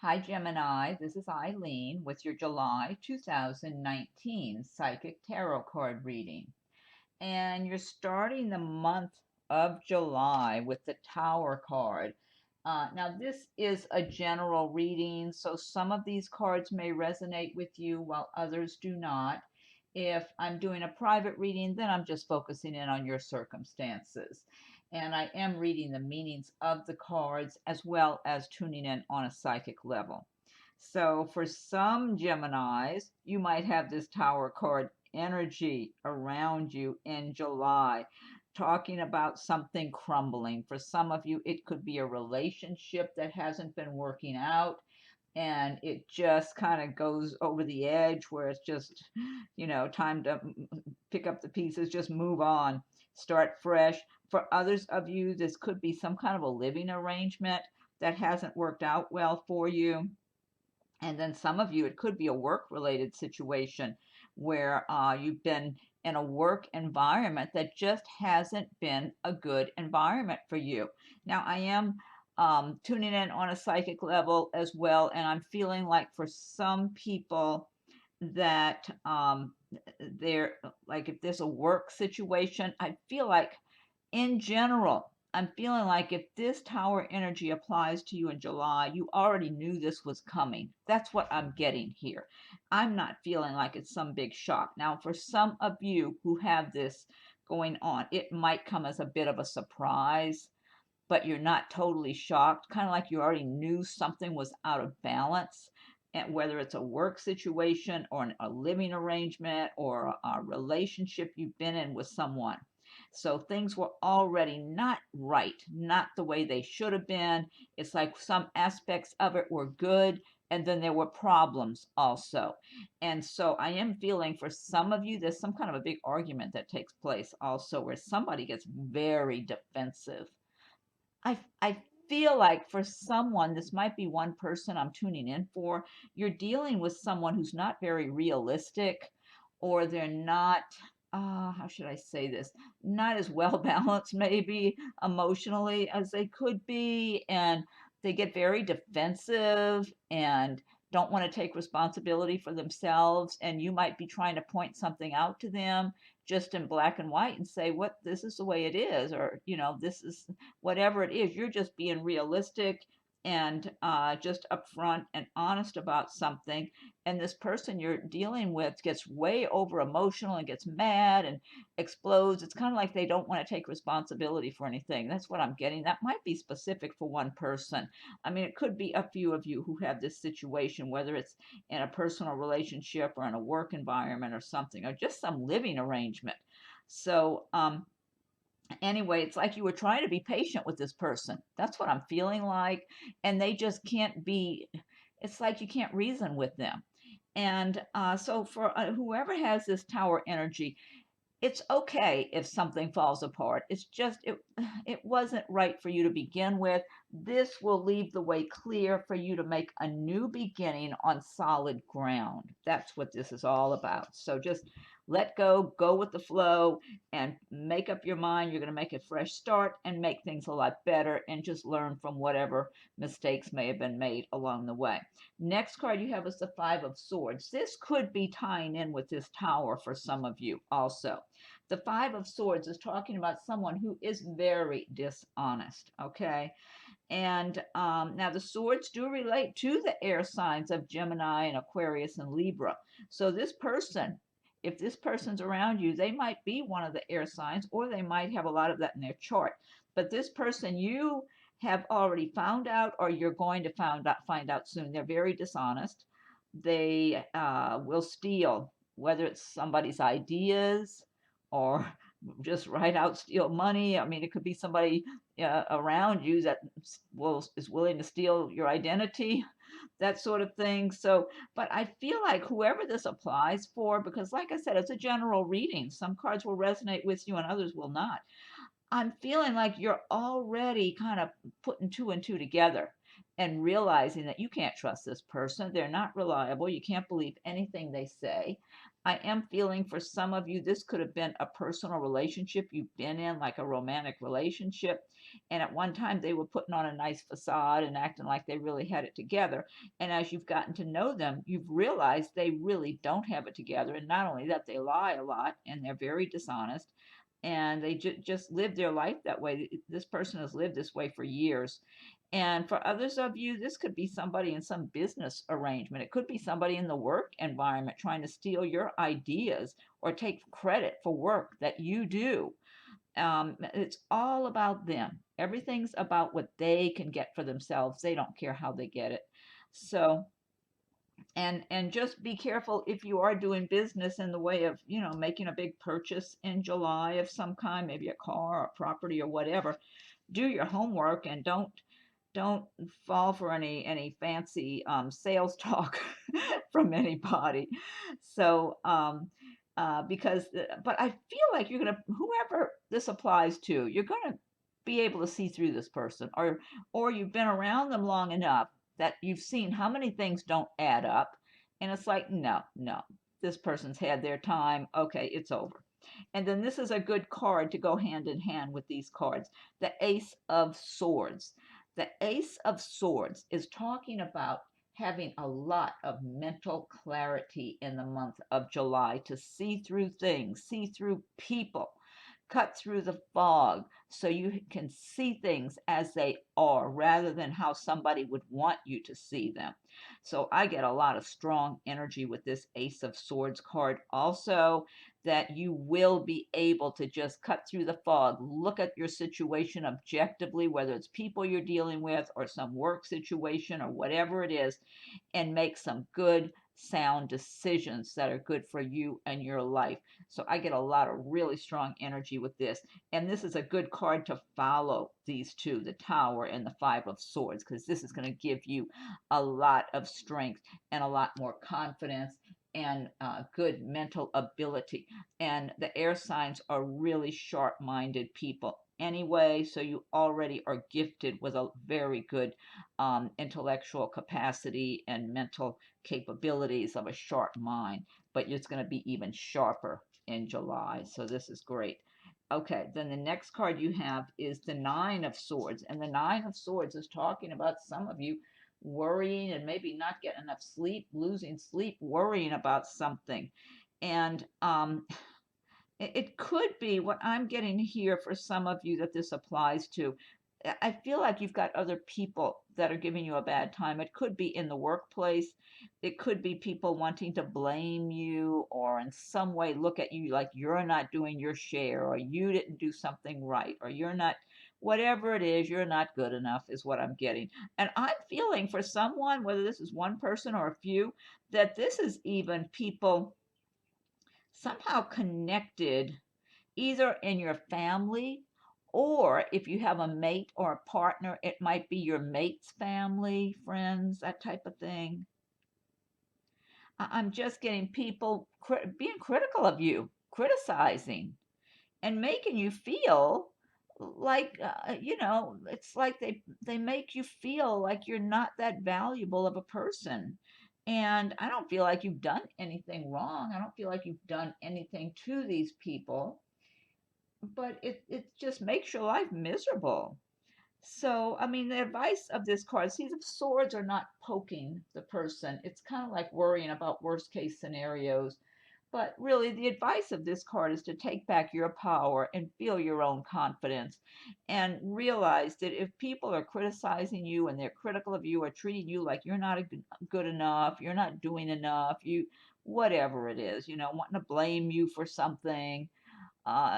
Hi, Gemini. This is Eileen with your July 2019 Psychic Tarot card reading. And you're starting the month of July with the Tower card. Now, this is a general reading, so some of these cards may resonate with you while others do not. If I'm doing a private reading, then I'm just focusing in on your circumstances. And I am reading the meanings of the cards as well as tuning in on a psychic level. So for some Geminis, you might have this Tower card energy around you in July, talking about something crumbling. For some of you, it could be a relationship that hasn't been working out and it just kind of goes over the edge where it's just, time to pick up the pieces, just move on, start fresh. For others of you, this could be some kind of a living arrangement that hasn't worked out well for you. And then some of you, it could be a work related situation where you've been in a work environment that just hasn't been a good environment for you. Now, I am tuning in on a psychic level as well, and I'm feeling like for some people that they're like, if there's a work situation, I feel like in general, I'm feeling like if this tower energy applies to you in July, you already knew this was coming. That's what I'm getting here. I'm not feeling like it's some big shock. Now, for some of you who have this going on, it might come as a bit of a surprise, but you're not totally shocked, kind of like you already knew something was out of balance. And whether it's a work situation or a living arrangement or a relationship you've been in with someone. So things were already not right, not the way they should have been. It's like some aspects of it were good, and then there were problems also. And so I am feeling for some of you, there's some kind of a big argument that takes place also where somebody gets very defensive. I feel like for someone, this might be one person I'm tuning in for, you're dealing with someone who's not very realistic, or they're not, how should I say this, not as well balanced maybe emotionally as they could be, and they get very defensive and don't want to take responsibility for themselves, and you might be trying to point something out to them just in black and white and say, what, this is the way it is, or this is whatever it is. You're just being realistic and just upfront and honest about something. And this person you're dealing with gets way over emotional and gets mad and explodes. It's kind of like they don't want to take responsibility for anything. That's what I'm getting. That might be specific for one person. I mean, it could be a few of you who have this situation, whether it's in a personal relationship or in a work environment or something, or just some living arrangement. So, anyway, it's like you were trying to be patient with this person. That's what I'm feeling like. And they just can't be, it's like you can't reason with them. And so, for whoever has this tower energy, it's okay if something falls apart. It's just it wasn't right for you to begin with. This will leave the way clear for you to make a new beginning on solid ground. That's what this is all about. So just let go with the flow, and make up your mind. You're going to make a fresh start and make things a lot better, and just learn from whatever mistakes may have been made along the way. Next card you have is the Five of Swords. This could be tying in with this tower for some of you also. The Five of Swords is talking about someone who is very dishonest, okay? And now the swords do relate to the air signs of Gemini and Aquarius and Libra. So this person, if this person's around you, they might be one of the air signs, or they might have a lot of that in their chart. But this person you have already found out, or you're going to find out soon. They're very dishonest. They will steal, whether it's somebody's ideas or just right out steal money. I mean, it could be somebody around you that is willing to steal your identity, that sort of thing. So, but I feel like whoever this applies for, because like I said, it's a general reading. Some cards will resonate with you and others will not. I'm feeling like you're already kind of putting two and two together. and realizing that you can't trust this person. They're not reliable. You can't believe anything they say. I am feeling for some of you, this could have been a personal relationship you've been in, like a romantic relationship. And at one time, they were putting on a nice facade and acting like they really had it together. And as you've gotten to know them, you've realized they really don't have it together. And not only that, they lie a lot and they're very dishonest and they just live their life that way. This person has lived this way for years. And for others of you, this could be somebody in some business arrangement. It could be somebody in the work environment trying to steal your ideas or take credit for work that you do. It's all about them. Everything's about what they can get for themselves. They don't care how they get it. So, and just be careful if you are doing business in the way of, making a big purchase in July of some kind, maybe a car or property or whatever. Do your homework and don't fall for any fancy sales talk from anybody. So because but I feel like you're gonna, whoever this applies to, you're gonna be able to see through this person, or you've been around them long enough that you've seen how many things don't add up, and it's like, no, no, this person's had their time. Okay, it's over. And then this is a good card to go hand in hand with these cards, the Ace of Swords. The Ace of Swords is talking about having a lot of mental clarity in the month of July to see through things, see through people, cut through the fog so you can see things as they are rather than how somebody would want you to see them. So I get a lot of strong energy with this Ace of Swords card. Also, that you will be able to just cut through the fog, look at your situation objectively, whether it's people you're dealing with or some work situation or whatever it is, and make some good, sound decisions that are good for you and your life. So I get a lot of really strong energy with this. And this is a good card to follow these two, the Tower and the Five of Swords, because this is going to give you a lot of strength and a lot more confidence and good mental ability. And the air signs are really sharp-minded people anyway, so you already are gifted with a very good intellectual capacity and mental capabilities of a sharp mind, but it's going to be even sharper in July. So this is great. Okay, then the next card you have is the Nine of Swords. And the Nine of Swords is talking about some of you worrying and maybe not getting enough sleep, losing sleep, worrying about something. And it could be what I'm getting here for some of you that this applies to. I feel like you've got other people that are giving you a bad time. It could be in the workplace. It could be people wanting to blame you or in some way look at you like you're not doing your share or you didn't do something right or you're not, whatever it is, you're not good enough is what I'm getting. And I'm feeling for someone, whether this is one person or a few, that this is even people somehow connected either in your family, or if you have a mate or a partner, it might be your mate's family, friends, that type of thing. I'm just getting people being critical of you, criticizing, and making you feel like, it's like they make you feel like you're not that valuable of a person. And I don't feel like you've done anything wrong. I don't feel like you've done anything to these people, but it just makes your life miserable. So, I mean, the advice of this card, see, the swords are not poking the person. It's kind of like worrying about worst case scenarios. But really, the advice of this card is to take back your power and feel your own confidence and realize that if people are criticizing you and they're critical of you or treating you like you're not good enough, you're not doing enough, whatever it is, wanting to blame you for something,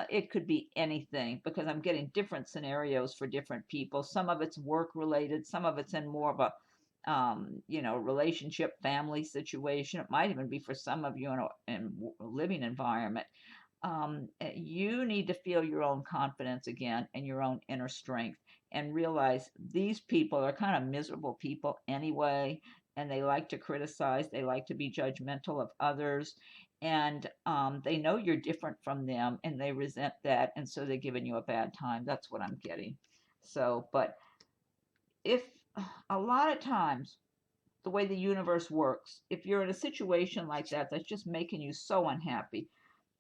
it could be anything because I'm getting different scenarios for different people. Some of it's work related, some of it's in more of a relationship, family situation. It might even be for some of you in a living environment. You need to feel your own confidence again and your own inner strength and realize these people are kind of miserable people anyway, and they like to criticize, they like to be judgmental of others, and they know you're different from them and they resent that, and so they're giving you a bad time. That's what I'm getting. So, but if a lot of times, the way the universe works, if you're in a situation like that that's just making you so unhappy,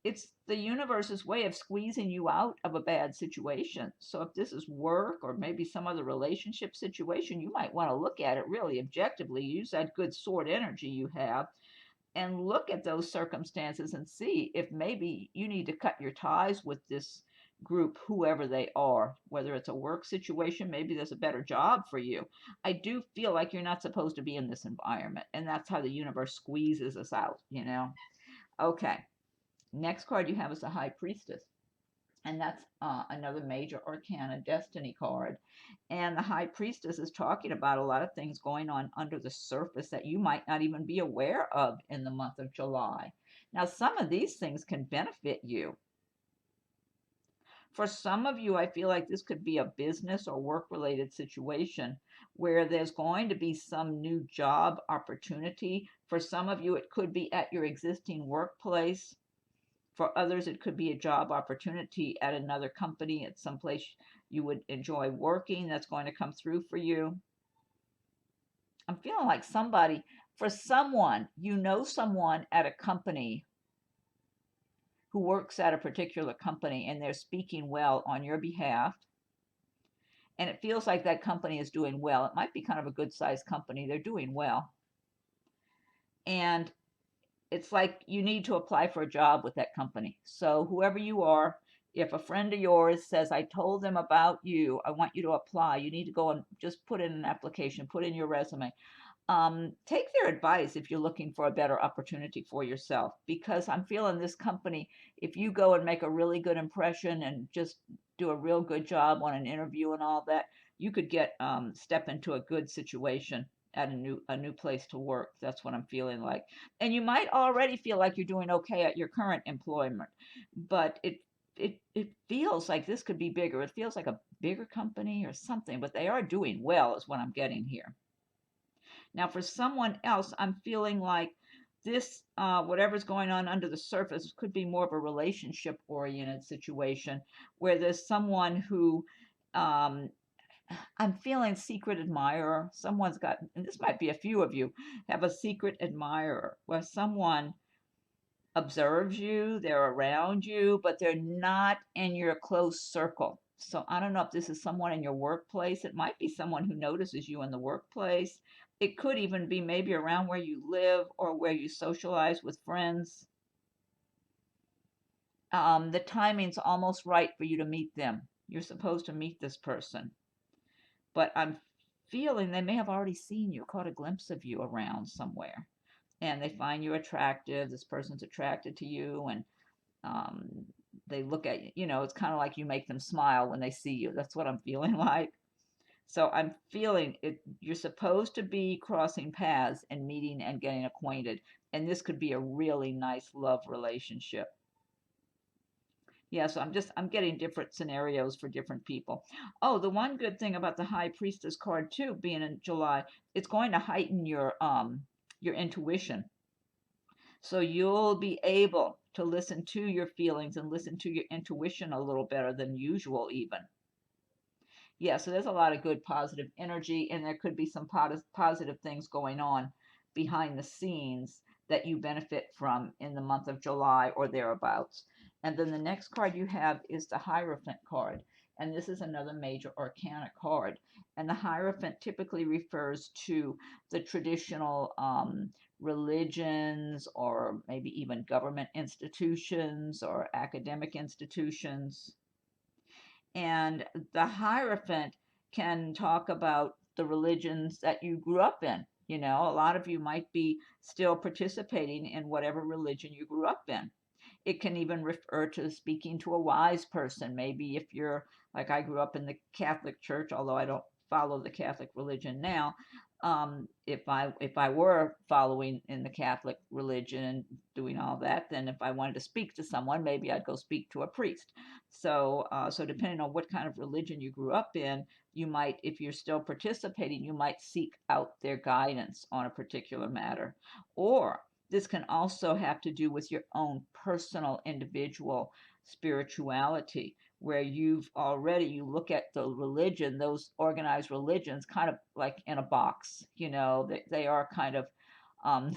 it's the universe's way of squeezing you out of a bad situation. So if this is work or maybe some other relationship situation, you might want to look at it really objectively. Use that good sword energy you have and look at those circumstances and see if maybe you need to cut your ties with this group, whoever they are, whether it's a work situation, maybe there's a better job for you. I do feel like you're not supposed to be in this environment, and that's how the universe squeezes us out, you know? Okay, next card you have is the High Priestess, and that's another major arcana destiny card. And the High Priestess is talking about a lot of things going on under the surface that you might not even be aware of in the month of July. Now, some of these things can benefit you. For some of you, I feel like this could be a business or work related situation where there's going to be some new job opportunity. For some of you, it could be at your existing workplace. For others, it could be a job opportunity at another company, at some place you would enjoy working that's going to come through for you. I'm feeling like somebody, for someone, you know someone at a company who works at a particular company and they're speaking well on your behalf. And it feels like that company is doing well. It might be kind of a good sized company. They're doing well. And it's like you need to apply for a job with that company. So whoever you are, if a friend of yours says, I told them about you, I want you to apply, you need to go and just put in an application, put in your resume. Take their advice if you're looking for a better opportunity for yourself, because I'm feeling this company, if you go and make a really good impression and just do a real good job on an interview and all that, you could get step into a good situation at a new place to work. That's what I'm feeling like. And you might already feel like you're doing okay at your current employment, but it feels like this could be bigger. It feels like a bigger company or something, but they are doing well is what I'm getting here. Now, for someone else, I'm feeling like this, whatever's going on under the surface, could be more of a relationship oriented situation where there's someone who um, I'm feeling secret admirer. Someone's got, and this might be a few of you, have a secret admirer where someone observes you, they're around you, but they're not in your close circle. So I don't know if this is someone in your workplace. It might be someone who notices you in the workplace. It could even be maybe around where you live or where you socialize with friends. The timing's almost right for you to meet them. You're supposed to meet this person. But I'm feeling they may have already seen you, caught a glimpse of you around somewhere. And they find you attractive. This person's attracted to you, and um, they look at you. You know, it's kind of like you make them smile when they see you. That's what I'm feeling like. So I'm feeling it. You're supposed to be crossing paths and meeting and getting acquainted, and this could be a really nice love relationship. Yeah, so I'm getting different scenarios for different people. Oh, the one good thing about the High Priestess card too, being in July, it's going to heighten your intuition. So you'll be able to listen to your feelings and listen to your intuition a little better than usual even. Yeah, so there's a lot of good positive energy, and there could be some positive things going on behind the scenes that you benefit from in the month of July or thereabouts. And then the next card you have is the Hierophant card. And this is another major arcana card. And the Hierophant typically refers to the traditional religions or maybe even government institutions or academic institutions. And the Hierophant can talk about the religions that you grew up in. You know, a lot of you might be still participating in whatever religion you grew up in. It can even refer to speaking to a wise person. Maybe if you're like I grew up in the Catholic Church, although I don't follow the Catholic religion now. If I were following in the Catholic religion and doing all that, then if I wanted to speak to someone, maybe I'd go speak to a priest. So depending on what kind of religion you grew up in, you might, if you're still participating, you might seek out their guidance on a particular matter. Or this can also have to do with your own personal individual spirituality, where you look at the religion, those organized religions, kind of like in a box. They are kind of um,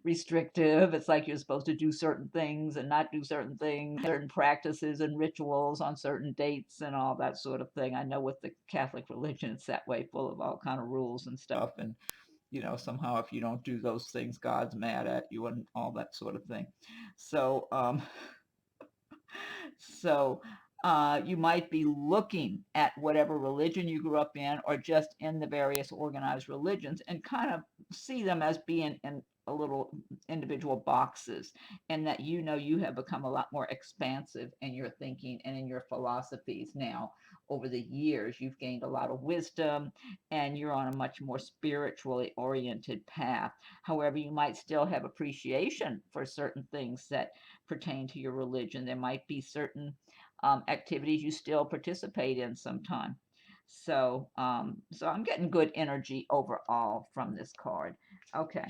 restrictive. It's like you're supposed to do certain things and not do certain things, certain practices and rituals on certain dates and all that sort of thing. I know with the Catholic religion, it's that way, full of all kind of rules and stuff. And somehow if you don't do those things, God's mad at you and all that sort of thing. So so you might be looking at whatever religion you grew up in, or just in the various organized religions, and kind of see them as being in a little individual boxes, and that you have become a lot more expansive in your thinking and in your philosophies now. Over the years, you've gained a lot of wisdom, and you're on a much more spiritually oriented path. However, you might still have appreciation for certain things that pertain to your religion. There might be certain activities you still participate in sometime. So I'm getting good energy overall from this card. Okay.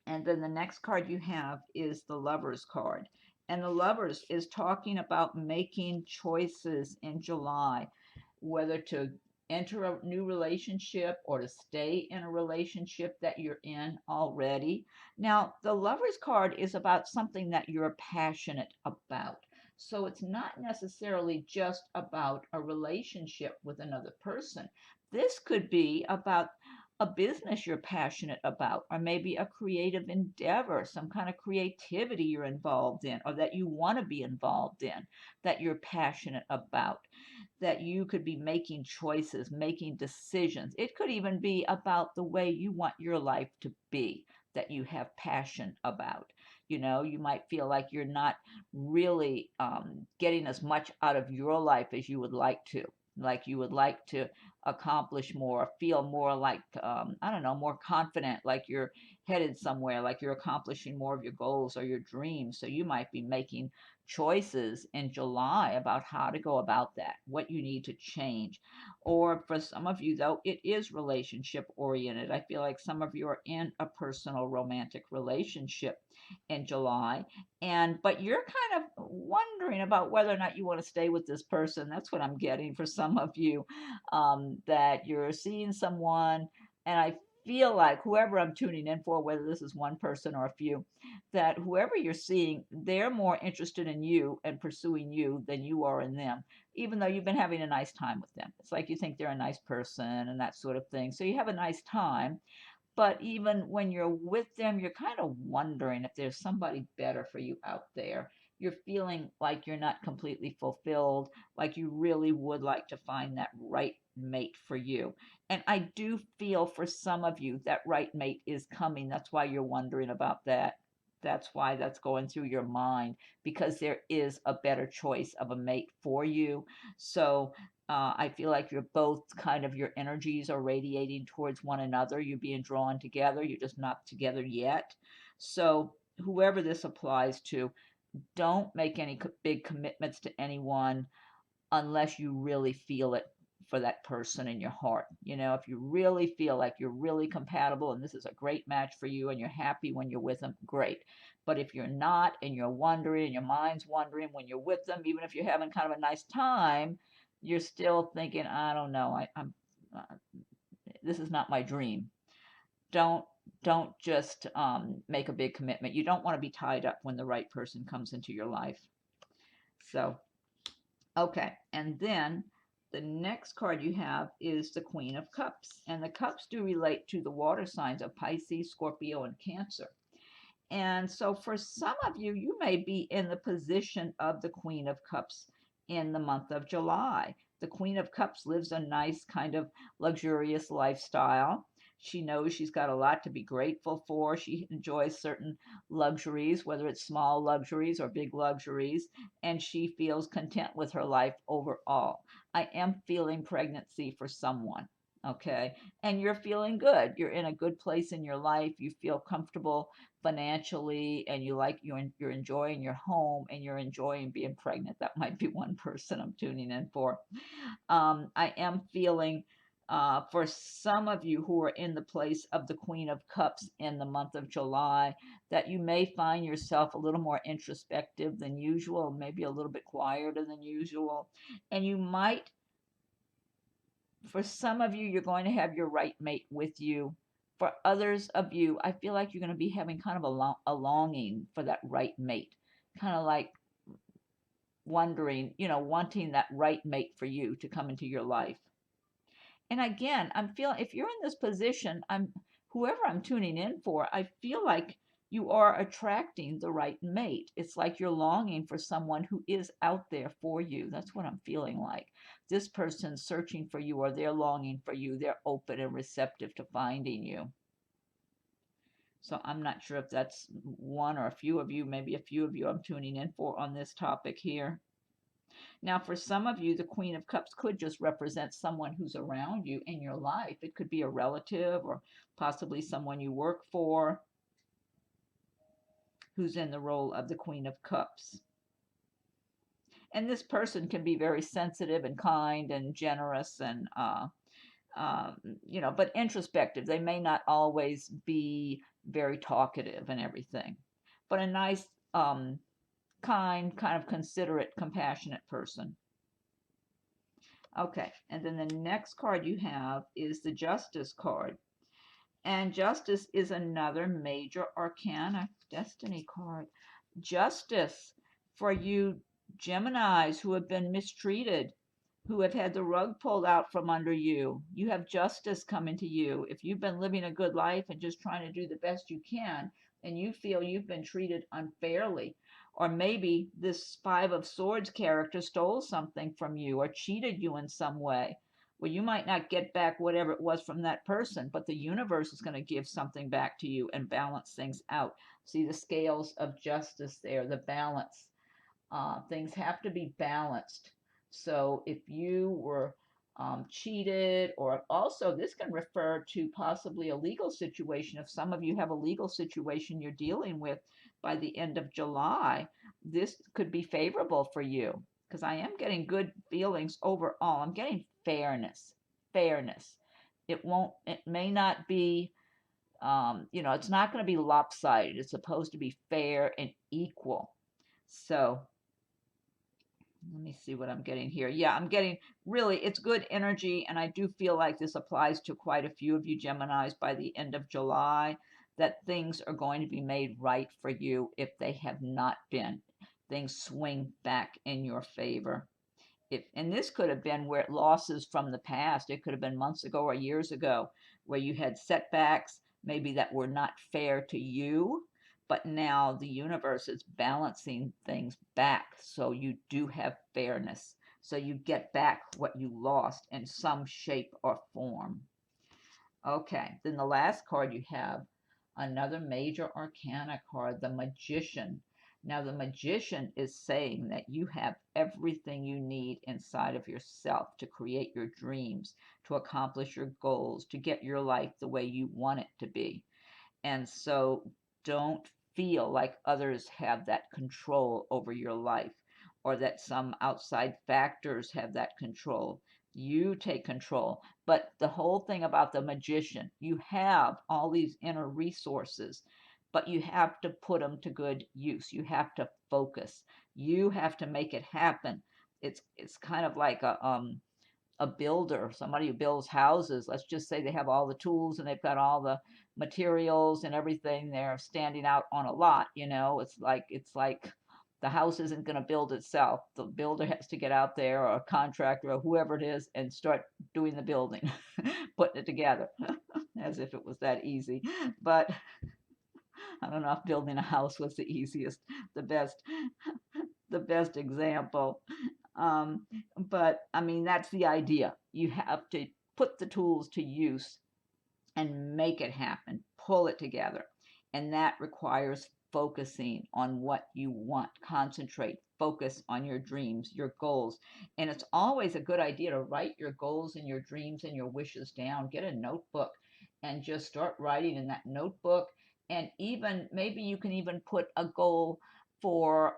And then the next card you have is the Lovers card. And the Lovers is talking about making choices in July, whether to enter a new relationship or to stay in a relationship that you're in already. Now, the Lovers card is about something that you're passionate about. So it's not necessarily just about a relationship with another person. This could be about a business you're passionate about, or maybe a creative endeavor, some kind of creativity you're involved in, or that you want to be involved in, that you're passionate about, that you could be making choices, making decisions. It could even be about the way you want your life to be, that you have passion about. You might feel like you're not really getting as much out of your life as you would like to. Like you would like to accomplish more, feel more like, I don't know, more confident, like you're headed somewhere, like you're accomplishing more of your goals or your dreams. So you might be making choices in July about how to go about that, what you need to change. Or for some of you, though, it is relationship oriented. I feel like some of you are in a personal romantic relationship in July, but you're kind of wondering about whether or not you want to stay with this person. That's what I'm getting for some of you, that you're seeing someone, and I feel like whoever I'm tuning in for, whether this is one person or a few, that whoever you're seeing, they're more interested in you and pursuing you than you are in them, even though you've been having a nice time with them. It's like you think they're a nice person and that sort of thing. So you have a nice time, but even when you're with them, you're kind of wondering if there's somebody better for you out there. You're feeling like you're not completely fulfilled, like you really would like to find that right mate for you. And I do feel for some of you that right mate is coming. That's why you're wondering about that. That's why that's going through your mind, because there is a better choice of a mate for you. So I feel like you're both kind of, your energies are radiating towards one another. You're being drawn together. You're just not together yet. So, whoever this applies to, don't make any big commitments to anyone unless you really feel it for that person in your heart. If you really feel like you're really compatible and this is a great match for you and you're happy when you're with them, great. But if you're not, and you're wondering and your mind's wondering when you're with them, even if you're having kind of a nice time, you're still thinking, I don't know, I'm this is not my dream. Don't just make a big commitment. You don't want to be tied up when the right person comes into your life. So, okay, and then the next card you have is the Queen of Cups, and the cups do relate to the water signs of Pisces, Scorpio, and Cancer. And so for some of you, you may be in the position of the Queen of Cups in the month of July. The Queen of Cups lives a nice kind of luxurious lifestyle. She knows she's got a lot to be grateful for. She enjoys certain luxuries, whether it's small luxuries or big luxuries, and she feels content with her life overall. I am feeling pregnancy for someone. Okay. And you're feeling good. You're in a good place in your life. You feel comfortable financially, and you're enjoying your home, and you're enjoying being pregnant. That might be one person I'm tuning in for. I am feeling For some of you who are in the place of the Queen of Cups in the month of July, that you may find yourself a little more introspective than usual, maybe a little bit quieter than usual. And you might, for some of you, you're going to have your right mate with you. For others of you, I feel like you're going to be having kind of a longing for that right mate, kind of like wondering, wanting that right mate for you to come into your life. And again, I'm feeling if you're in this position, whoever I'm tuning in for, I feel like you are attracting the right mate. It's like you're longing for someone who is out there for you. That's what I'm feeling like. This person's searching for you, or they're longing for you. They're open and receptive to finding you. So I'm not sure if that's one or a few of you, maybe a few of you I'm tuning in for on this topic here. Now, for some of you, the Queen of Cups could just represent someone who's around you in your life. It could be a relative or possibly someone you work for who's in the role of the Queen of Cups. And this person can be very sensitive and kind and generous and, but introspective. They may not always be very talkative and everything, but a nice, kind of considerate, compassionate person. Okay, and then the next card you have is the Justice card. And Justice is another major arcana destiny card. Justice for you Geminis who have been mistreated, who have had the rug pulled out from under you. You have justice coming to you. If you've been living a good life and just trying to do the best you can, and you feel you've been treated unfairly, or maybe this Five of Swords character stole something from you or cheated you in some way. Well, you might not get back whatever it was from that person, but the universe is going to give something back to you and balance things out. See the scales of justice there, the balance. Things have to be balanced. So if you were cheated, or also this can refer to possibly a legal situation. If some of you have a legal situation you're dealing with by the end of July, this could be favorable for you because I am getting good feelings overall. I'm getting fairness. Fairness. It may not be, it's not going to be lopsided. It's supposed to be fair and equal. So let me see what I'm getting here. Yeah, I'm getting really, it's good energy. And I do feel like this applies to quite a few of you Geminis by the end of July, that things are going to be made right for you if they have not been. Things swing back in your favor. And this could have been where losses from the past. It could have been months ago or years ago where you had setbacks, maybe that were not fair to you, but now the universe is balancing things back so you do have fairness. So you get back what you lost in some shape or form. Okay, then the last card you have, another major arcana card, the Magician. Now, the Magician is saying that you have everything you need inside of yourself to create your dreams, to accomplish your goals, to get your life the way you want it to be. And so don't feel like others have that control over your life or that some outside factors have that control. You take control. But the whole thing about the Magician, you have all these inner resources, but you have to put them to good use. You have to focus. You have to make it happen. It's kind of like a builder, somebody who builds houses. Let's just say they have all the tools and they've got all the materials and everything. They're standing out on a lot. It's like the house isn't going to build itself. The builder has to get out there, or a contractor or whoever it is, and start doing the building, putting it together, as if it was that easy. But I don't know if building a house was the easiest, the best example. But I mean, that's the idea. You have to put the tools to use and make it happen, pull it together. And that requires focusing on what you want. Concentrate, focus on your dreams, your goals. And it's always a good idea to write your goals and your dreams and your wishes down. Get a notebook and just start writing in that notebook. And even maybe you can even put a goal for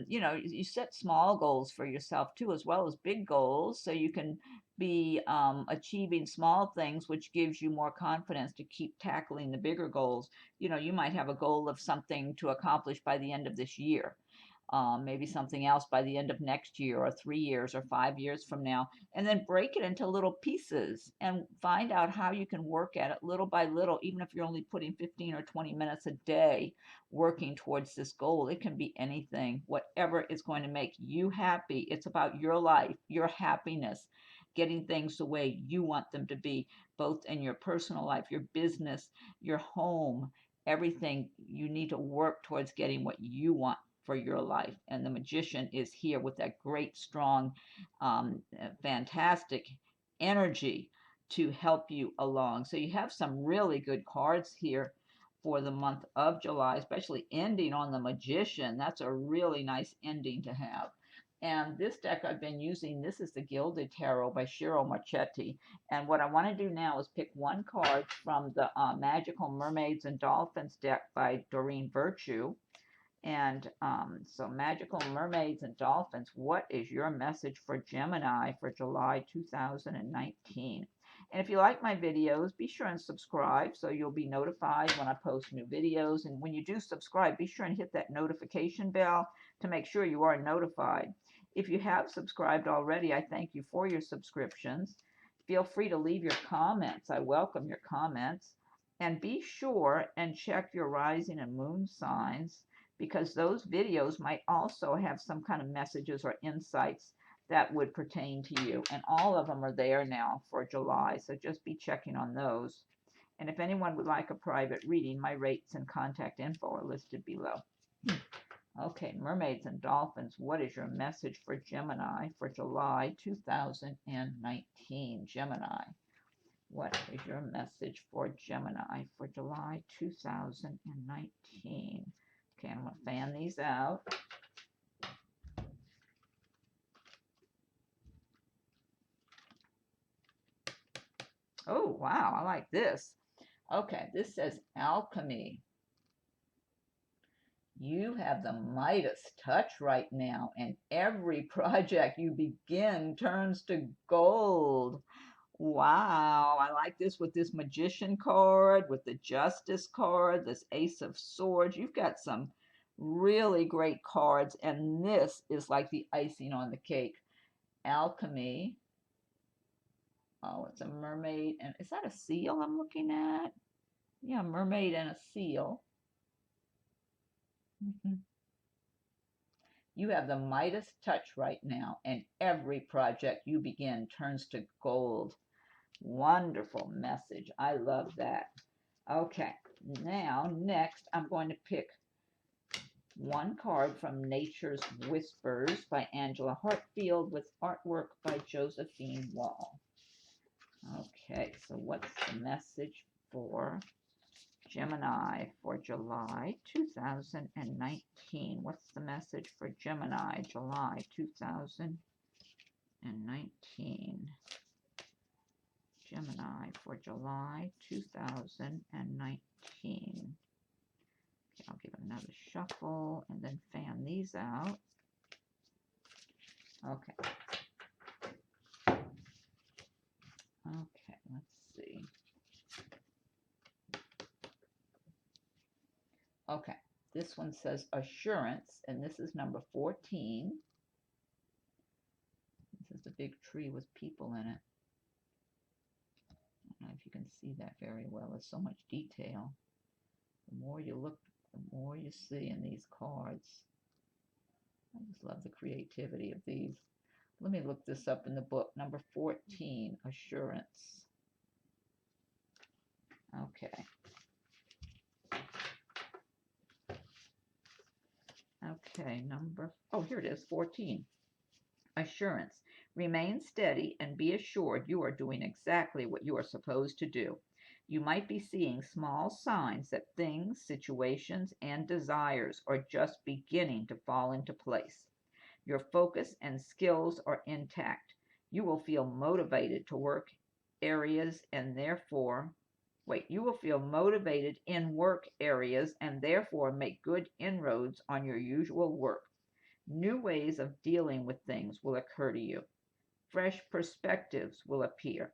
you set small goals for yourself too, as well as big goals, so you can be achieving small things, which gives you more confidence to keep tackling the bigger goals. You know, you might have a goal of something to accomplish by the end of this year, maybe something else by the end of next year, or 3 years, or 5 years from now, and then break it into little pieces and find out how you can work at it little by little, even if you're only putting 15 or 20 minutes a day working towards this goal. It can be anything, whatever is going to make you happy. It's about your life, your happiness, getting things the way you want them to be, both in your personal life, your business, your home, everything. You need to work towards getting what you want for your life. And the magician is here with that great, strong, fantastic energy to help you along. So you have some really good cards here for the month of July, especially ending on the magician. That's a really nice ending to have. And this deck I've been using, this is the Gilded Tarot by Ciro Marchetti. And what I want to do now is pick one card from the Magical Mermaids and Dolphins deck by Doreen Virtue. And so Magical Mermaids and Dolphins, what is your message for Gemini for July 2019? And if you like my videos, be sure and subscribe so you'll be notified when I post new videos. And when you do subscribe, be sure and hit that notification bell to make sure you are notified. If you have subscribed already, I thank you for your subscriptions. Feel free to leave your comments. I welcome your comments. And be sure and check your rising and moon signs, because those videos might also have some kind of messages or insights that would pertain to you. And all of them are there now for July, so just be checking on those. And if anyone would like a private reading, my rates and contact info are listed below. Okay, Mermaids and Dolphins, what is your message for Gemini for July 2019? Gemini, what is your message for Gemini for July 2019? Okay, I'm going to fan these out. Oh, wow, I like this. Okay, this says alchemy. You have the Midas touch right now, and every project you begin turns to gold. Wow, I like this with this Magician card, with the Justice card, this Ace of Swords. You've got some really great cards, and this is like the icing on the cake. Alchemy. Oh, it's a mermaid, and is that a seal I'm looking at? Yeah, mermaid and a seal. You have the Midas touch right now, and every project you begin turns to gold. Wonderful message. I love that. Okay, now next I'm going to pick one card from Nature's Whispers by Angela Hartfield with artwork by Josephine Wall. Okay, so what's the message for Gemini for July 2019? What's the message for Gemini, July 2019? Gemini for July 2019. Okay, I'll give it another shuffle and then fan these out. Okay. Okay, let's see. Okay, this one says assurance, and this is number 14. This is the big tree with people in it. I don't know if you can see that very well. There's so much detail. The more you look, the more you see in these cards. I just love the creativity of these. Let me look this up in the book. Number 14, assurance. Okay. Okay, here it is, 14. Assurance. Remain steady and be assured you are doing exactly what you are supposed to do. You might be seeing small signs that things, situations, and desires are just beginning to fall into place. Your focus and skills are intact. You will feel motivated to work areas and therefore you will feel motivated in work areas and therefore make good inroads on your usual work. New ways of dealing with things will occur to you. Fresh perspectives will appear.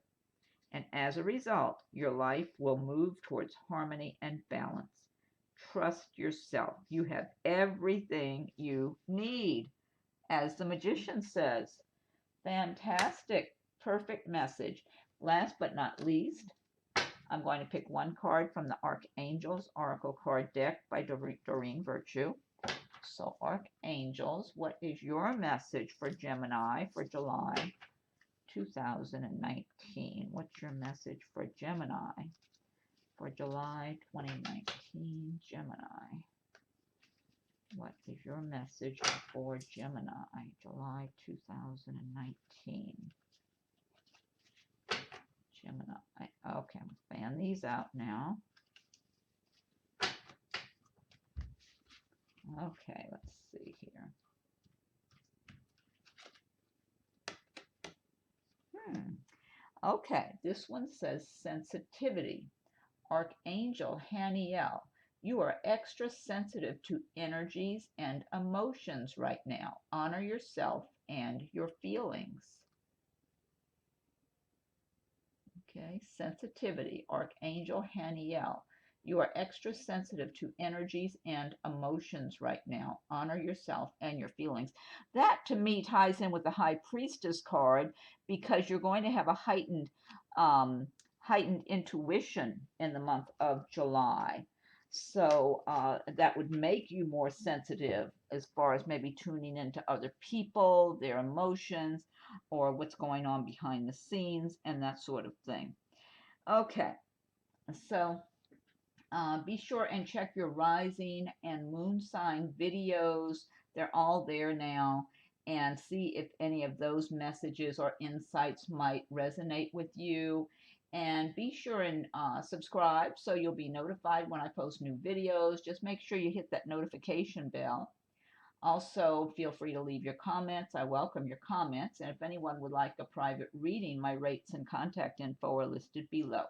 And as a result, your life will move towards harmony and balance. Trust yourself. You have everything you need, as the magician says. Fantastic. Perfect message. Last but not least, I'm going to pick one card from the Archangels Oracle card deck by Doreen Virtue. So, Archangels, what is your message for Gemini for July 2019? What's your message for Gemini for July 2019? Gemini. What is your message for Gemini, July 2019? Gemini. Okay, I'm fan these out now. Okay, let's see here. Okay, this one says sensitivity. Archangel Haniel, you are extra sensitive to energies and emotions right now. Honor yourself and your feelings. Okay, sensitivity, Archangel Haniel. You are extra sensitive to energies and emotions right now. Honor yourself and your feelings. That to me ties in with the High Priestess card because you're going to have a heightened intuition in the month of July. So that would make you more sensitive as far as maybe tuning into other people, their emotions, or what's going on behind the scenes and that sort of thing. Okay, so be sure and check your rising and moon sign videos. They're all there now, and see if any of those messages or insights might resonate with you. And be sure and subscribe so you'll be notified when I post new videos. Just make sure you hit that notification bell. Also, feel free to leave your comments. I welcome your comments. And if anyone would like a private reading, my rates and contact info are listed below.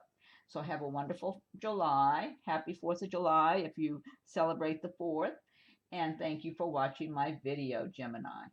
So have a wonderful July. Happy 4th of July if you celebrate the 4th. And thank you for watching my video, Gemini.